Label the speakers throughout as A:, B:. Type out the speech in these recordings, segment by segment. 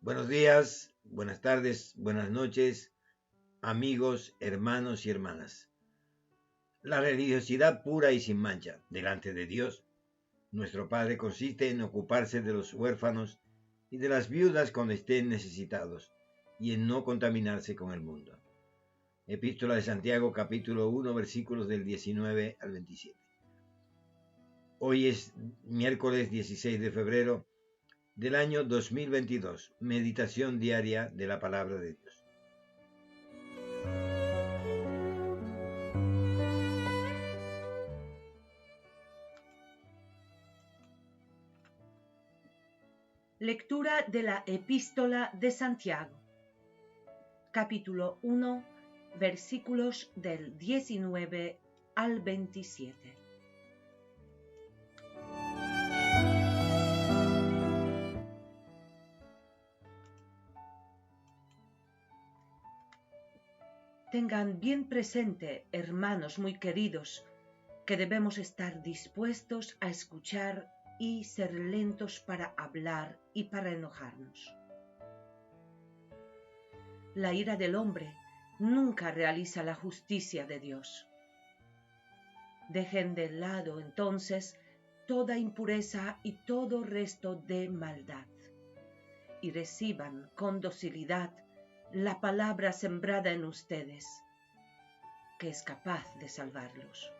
A: Buenos días, buenas tardes, buenas noches, amigos, hermanos y hermanas. La religiosidad pura y sin mancha delante de Dios, nuestro Padre, consiste en ocuparse de los huérfanos y de las viudas cuando estén necesitados y en no contaminarse con el mundo. Epístola de Santiago, capítulo 1, versículos del 19 al 27. Hoy es miércoles 16 de febrero del año 2022, meditación diaria de la palabra de Dios.
B: Lectura de la Epístola de Santiago, capítulo 1, versículos del 19 al 27. Tengan bien presente, hermanos muy queridos, que debemos estar dispuestos a escuchar y ser lentos para hablar y para enojarnos. La ira del hombre nunca realiza la justicia de Dios. Dejen de lado entonces toda impureza y todo resto de maldad, y reciban con docilidad la palabra sembrada en ustedes, que es capaz de salvarlos.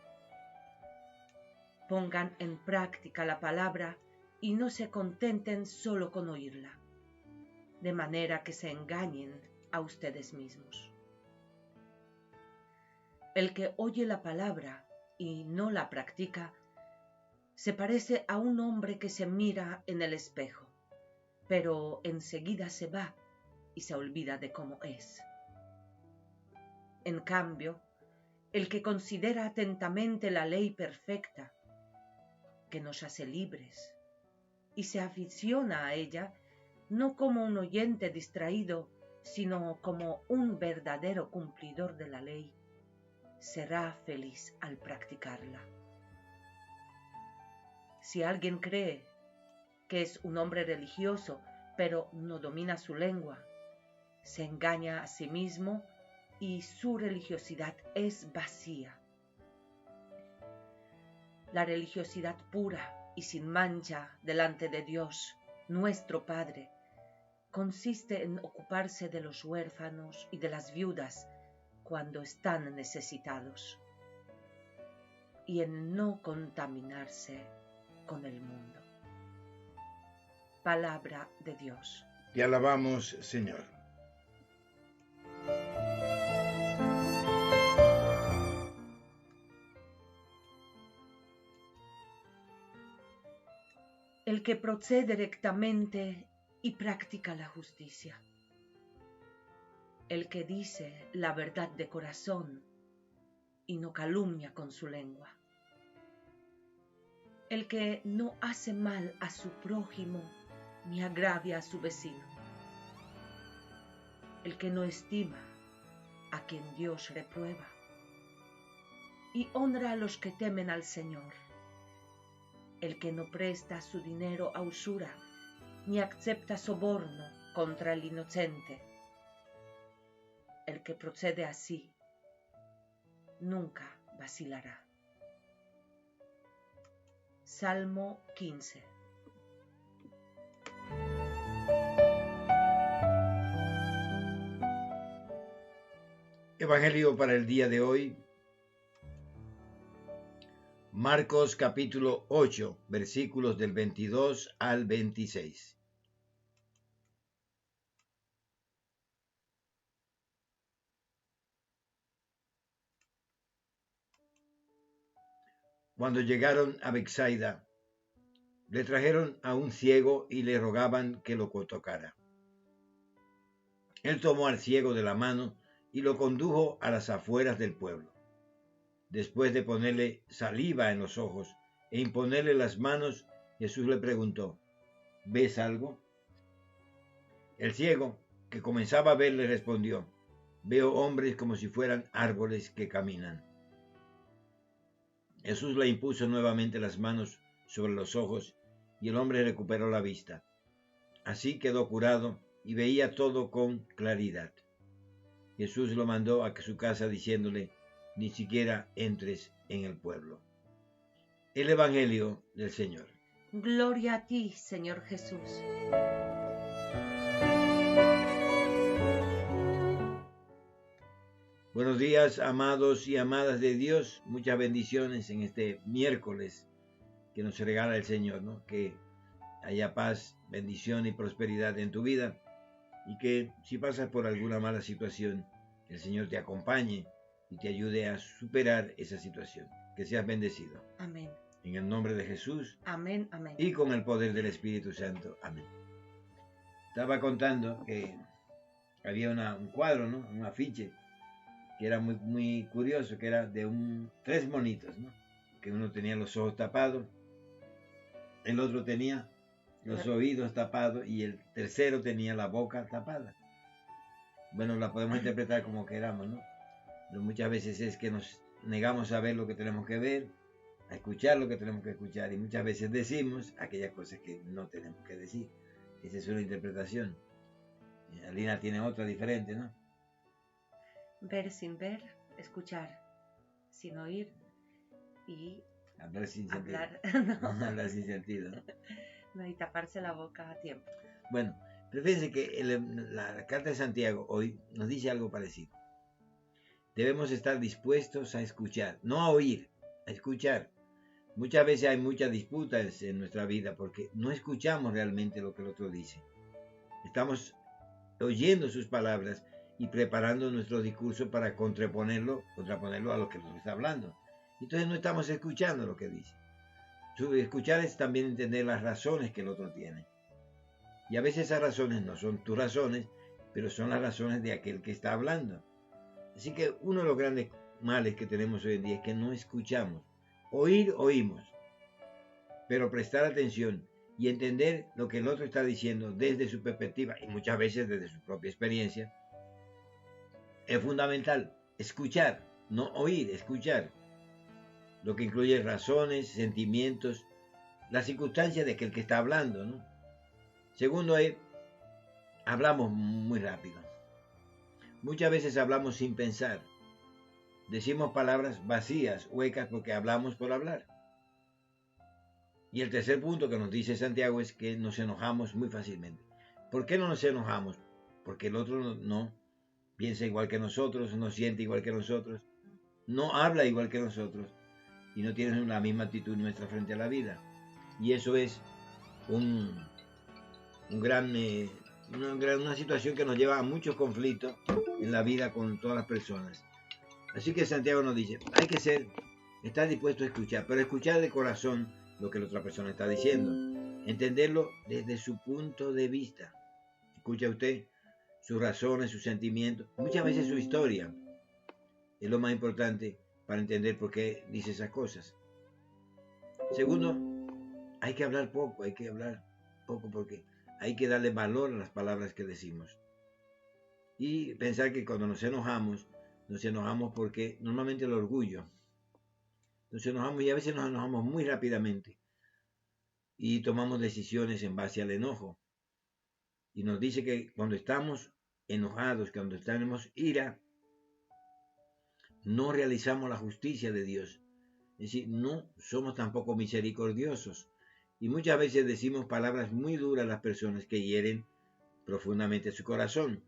B: Pongan en práctica la palabra y no se contenten solo con oírla, de manera que se engañen a ustedes mismos. El que oye la palabra y no la practica, se parece a un hombre que se mira en el espejo, pero enseguida se va y se olvida de cómo es. En cambio, el que considera atentamente la ley perfecta, que nos hace libres, y se aficiona a ella, no como un oyente distraído, sino como un verdadero cumplidor de la ley, será feliz al practicarla. Si alguien cree que es un hombre religioso, pero no domina su lengua, se engaña a sí mismo y su religiosidad es vacía. La religiosidad pura y sin mancha delante de Dios, nuestro Padre, consiste en ocuparse de los huérfanos y de las viudas cuando están necesitados, y en no contaminarse con el mundo. Palabra de Dios.
A: Te alabamos, Señor.
B: El que procede rectamente y practica la justicia. El que dice la verdad de corazón y no calumnia con su lengua. El que no hace mal a su prójimo ni agravia a su vecino. El que no estima a quien Dios reprueba y honra a los que temen al Señor. El que no presta su dinero a usura ni acepta soborno contra el inocente. El que procede así nunca vacilará. Salmo 15.
A: Evangelio para el día de hoy. Marcos capítulo 8, versículos del 22 al 26. Cuando llegaron a Betsaida, le trajeron a un ciego y le rogaban que lo tocara. Él tomó al ciego de la mano y lo condujo a las afueras del pueblo. Después de ponerle saliva en los ojos e imponerle las manos, Jesús le preguntó: ¿ves algo? El ciego, que comenzaba a ver, le respondió: veo hombres como si fueran árboles que caminan. Jesús le impuso nuevamente las manos sobre los ojos y el hombre recuperó la vista. Así quedó curado y veía todo con claridad. Jesús lo mandó a su casa diciéndole, ni siquiera entres en el pueblo. El Evangelio del Señor.
B: Gloria a ti, Señor Jesús.
A: Buenos días, amados y amadas de Dios. Muchas bendiciones en este miércoles que nos regala el Señor, ¿no? Que haya paz, bendición y prosperidad en tu vida y que si pasas por alguna mala situación, el Señor te acompañe y te ayude a superar esa situación. Que seas bendecido.
B: Amén.
A: En el nombre de Jesús.
B: Amén, amén.
A: Y con el poder del Espíritu Santo. Amén. Estaba contando que había un cuadro, ¿no? Un afiche que era muy curioso, que era de tres monitos, ¿no? Que uno tenía los ojos tapados, el otro tenía los oídos tapados y el tercero tenía la boca tapada. Bueno, la podemos interpretar como queramos, ¿no? Pero muchas veces es que nos negamos a ver lo que tenemos que ver, a escuchar lo que tenemos que escuchar, y muchas veces decimos aquellas cosas que no tenemos que decir. Esa es una interpretación. Alina tiene otra diferente, ¿no?
B: Ver sin ver, escuchar sin oír y
A: hablar sin sentido.
B: No.
A: Hablar sin sentido, ¿no?
B: No, y taparse la boca a tiempo.
A: Bueno, pero fíjense que la carta de Santiago hoy nos dice algo parecido. Debemos estar dispuestos a escuchar, no a oír, a escuchar. Muchas veces hay muchas disputas en nuestra vida porque no escuchamos realmente lo que el otro dice. Estamos oyendo sus palabras y preparando nuestro discurso para contraponerlo a lo que nos está hablando. Entonces no estamos escuchando lo que dice. Escuchar es también entender las razones que el otro tiene. Y a veces esas razones no son tus razones, pero son las razones de aquel que está hablando. Así que uno de los grandes males que tenemos hoy en día es que no escuchamos. Oír, oímos, pero prestar atención y entender lo que el otro está diciendo desde su perspectiva y muchas veces desde su propia experiencia es fundamental. Escuchar, no oír, escuchar, lo que incluye razones, sentimientos, las circunstancias de aquel que está hablando, ¿no? Segundo es, hablamos muy rápido. Muchas veces hablamos sin pensar. Decimos palabras vacías, huecas, porque hablamos por hablar. Y el tercer punto que nos dice Santiago es que nos enojamos muy fácilmente. ¿Por qué no nos enojamos? Porque el otro no piensa igual que nosotros, no siente igual que nosotros, no habla igual que nosotros y no tiene la misma actitud nuestra frente a la vida. Y eso es una situación que nos lleva a muchos conflictos en la vida con todas las personas. Así que Santiago nos dice, hay que estar dispuesto a escuchar, pero escuchar de corazón lo que la otra persona está diciendo, entenderlo desde su punto de vista. Escucha usted sus razones, sus sentimientos, muchas veces su historia. Es lo más importante para entender por qué dice esas cosas. Segundo, hay que hablar poco porque hay que darle valor a las palabras que decimos. Y pensar que cuando nos enojamos porque normalmente el orgullo. Nos enojamos y a veces nos enojamos muy rápidamente y tomamos decisiones en base al enojo. Y nos dice que cuando estamos enojados, cuando tenemos ira, no realizamos la justicia de Dios. Es decir, no somos tampoco misericordiosos. Y muchas veces decimos palabras muy duras a las personas que hieren profundamente su corazón.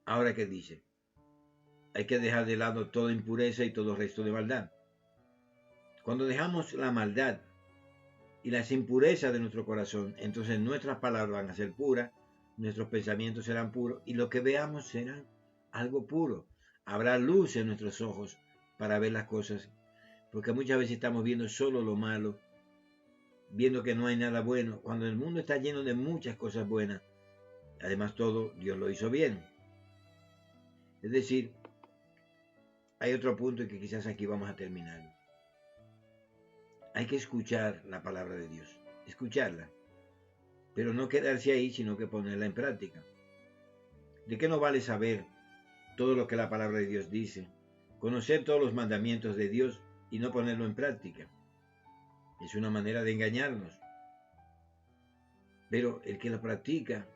A: Ahora, ¿qué dice? Hay que dejar de lado toda impureza y todo resto de maldad. Cuando dejamos la maldad y las impurezas de nuestro corazón, entonces nuestras palabras van a ser puras, nuestros pensamientos serán puros y lo que veamos será algo puro. Habrá luz en nuestros ojos para ver las cosas, porque muchas veces estamos viendo solo lo malo, viendo que no hay nada bueno, cuando el mundo está lleno de muchas cosas buenas. Además, todo Dios lo hizo bien. Es decir, hay otro punto y que quizás aquí vamos a terminar. Hay que escuchar la palabra de Dios, escucharla, pero no quedarse ahí, sino que ponerla en práctica. ¿De qué nos vale saber todo lo que la palabra de Dios dice, conocer todos los mandamientos de Dios y no ponerlo en práctica? Es una manera de engañarnos. Pero el que la practica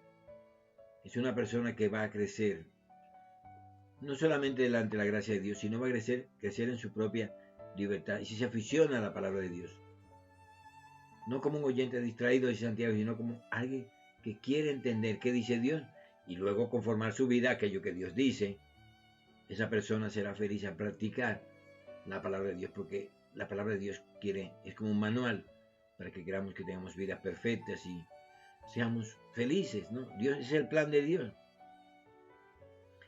A: es una persona que va a crecer, no solamente delante de la gracia de Dios, sino va a crecer en su propia libertad. Y si se aficiona a la palabra de Dios, no como un oyente distraído de Santiago, sino como alguien que quiere entender qué dice Dios y luego conformar su vida a aquello que Dios dice, esa persona será feliz al practicar la palabra de Dios, porque la palabra de Dios es como un manual para que queramos que tengamos vidas perfectas y seamos felices, ¿no? Dios es el plan de Dios.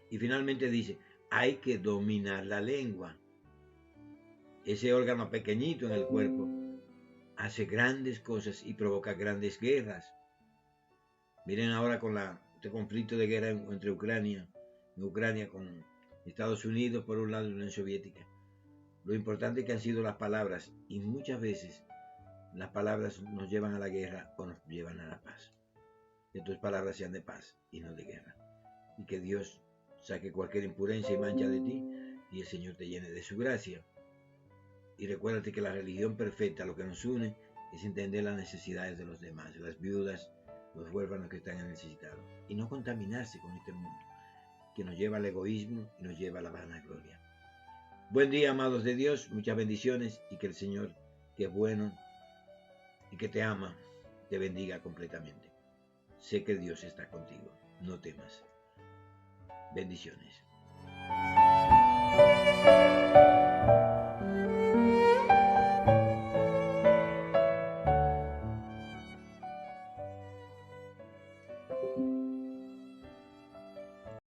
A: Y finalmente dice, hay que dominar la lengua. Ese órgano pequeñito en el cuerpo hace grandes cosas y provoca grandes guerras. Miren ahora con este conflicto de guerra entre Ucrania con Estados Unidos por un lado y la Unión Soviética. Lo importante que han sido las palabras, y muchas veces las palabras nos llevan a la guerra o nos llevan a la paz. Que tus palabras sean de paz y no de guerra. Y que Dios saque cualquier impureza y mancha de ti y el Señor te llene de su gracia. Y recuérdate que la religión perfecta, lo que nos une, es entender las necesidades de los demás, las viudas, los huérfanos que están necesitados. Y no contaminarse con este mundo, que nos lleva al egoísmo y nos lleva a la vanagloria. Buen día, amados de Dios, muchas bendiciones y que el Señor, que es bueno y que te ama, te bendiga completamente. Sé que Dios está contigo, no temas. Bendiciones.